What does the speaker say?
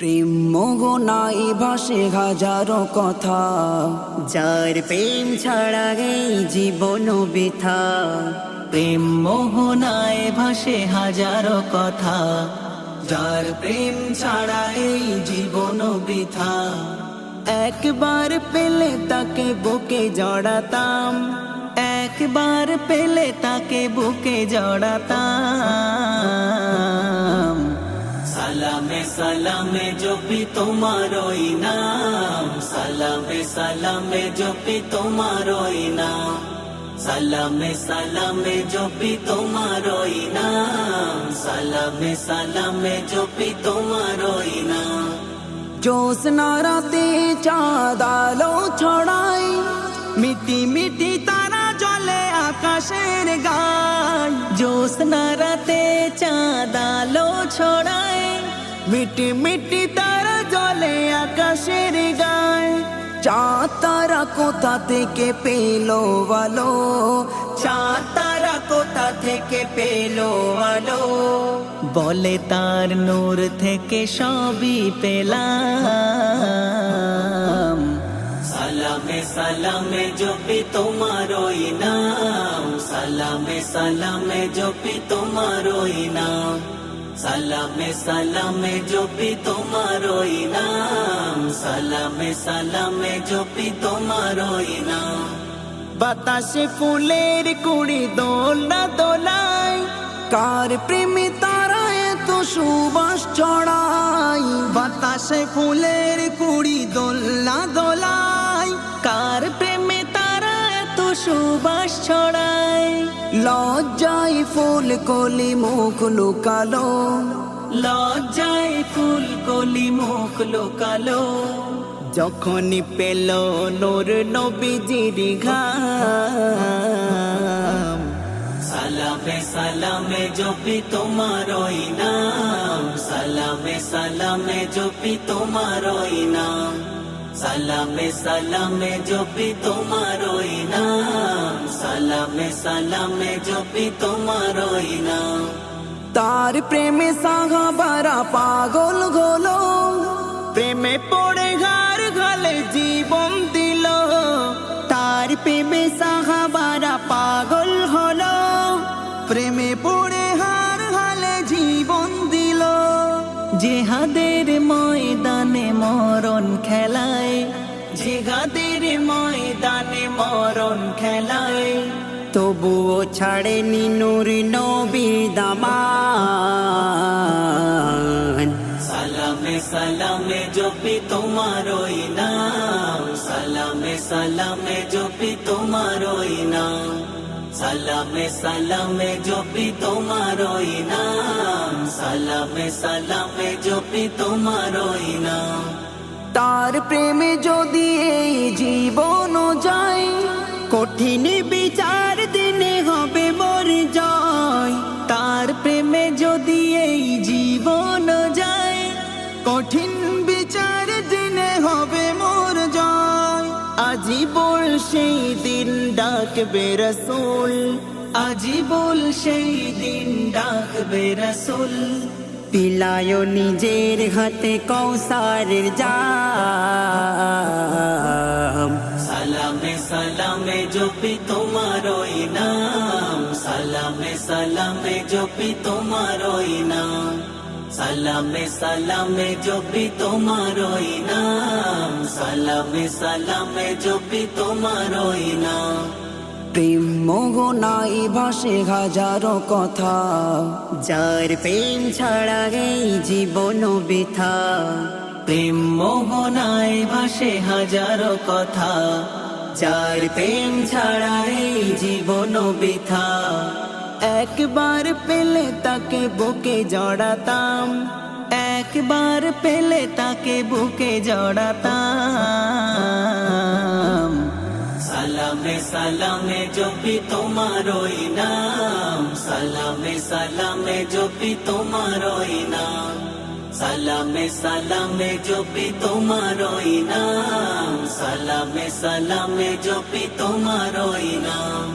প্রেম মোহনায় ভাসে হাজারো কথা, যার প্রেম ছাড়া এই জীবন বৃথা। প্রেম মোহনায় ভাসে হাজারো কথা, যার প্রেম ছাড়া এই জীবন বৃথা। একবার পেলে তাকে বুকে জড়াতাম, একবার পেলে তাকে বুকে জড়াতাম। সালামে সালামে জপি তোমার ওই নাম, সালামে সালামে জপি তোমার ওই নাম, সালামে সালামে জপি তোমার ওই নাম, সালামে সালামে জপি তোমার ওই নাম। জ্যোৎস্না রাতে চাঁদ আলো ছড়াই, মিটি মিটি তারা জ্বলে আকাশের গায়। জ্যোৎস্না রাতে চাঁদ আলো ছড়ায়, মিটি মিটি তারা জ্বলে আকাশের গায়। চাঁদ তারা কোথা থেকে পেলো আলো, চাঁদ তারা কোথা থেকে পেলো আলো। বলে তার নূর থেকে সবই পেলাম। সালামে সালামে জপি তোমার ওই নাম, সালামে সালামে জপি তোমার ওই নাম, সালামে সালামে জপি তোমার ওই নাম, সালামে সালামে জপি তোমার ওই নাম। বাতাসে ফুলের কুড়ি দোলনা দোলায়, কার প্রেমে তারা এত সুবাস ছড়ায়। বাতাসে ফুলের কুড়ি দোলনা দোলায়, কার প্রেমে তারা এত সুবাস ছড়ায়। লজ্জায় ফুল কলি মুখ লুকালো, লজ্জায় ফুল কলি মুখ লুকালো। যখনই পেল নূর নবীজির ঘাম। সালামে সালামে জপি তোমার ওই নাম, সালামে সালামে জপি তোমার ওই নাম, সালামে সালামে জপি তোমার ওই নাম, সালামে সালামে জপি তোমার ওই নাম। তার প্রেমে সাহাবারা পাগল হলো, প্রেমে পড়ে ঘর ঘালে জীবন দিল। তার প্রেমে সাহাবারা পাগল হলো, প্রেমে পড়ে হার হালে জীবন দিল। জিহাদের ময়দানে মরণ খেলায়, জিহাদের ময়দানে মরণ খেলায়। তবুও ছাড়েনি নূর নবীর দামান। সালামে সালামে জপি তোমার ওই নাম, সালামে সালামে জপি তোমার ওই নাম, সালামে সালামে জপি তোমার ওই নাম, সালামে সালামে জপি তোমার ওই নাম। তার প্রেমে যদি এই জীবন যায়, কঠিন বিচার দিনে হবে মোর জয়। তার প্রেমে যদি এই জীবন যায়, কঠিন বিচার দিনে হবে মোর জয়। আজীবন সেই দিন ডাকবে রাসূল, আজীবন সেই দিন ডাকবে রাসূল। পিলায় নিজের হাতে কৌসারের জাম। সালামে সালামে জপি তোমার ওই নাম, সালামে সালামে জপি তোমার ওই নাম, সালামে সালামে জপি তোমার ওই নাম, সালামে সালামে জপি তোমার ওই নাম। প্রেম মোহনায় ভাসে হাজারো কথা, যার প্রেম ছাড়া এই জীবন বৃথা। প্রেম মোহনায় ভাসে হাজারো কথা, যার প্রেম ছাড়া এই জীবন বৃথা। একবার পেলে তাকে বুকে জড়াতাম, একবার পেলে তাকে বুকে জড়াতাম। সালামে সালামে জপি তোমার ওই নাম, সালামে সালামে জপি তোমার ওই নাম, সালামে সালামে জপি তোমার ওই নাম, সালামে সালামে জপি তোমার ওই নাম।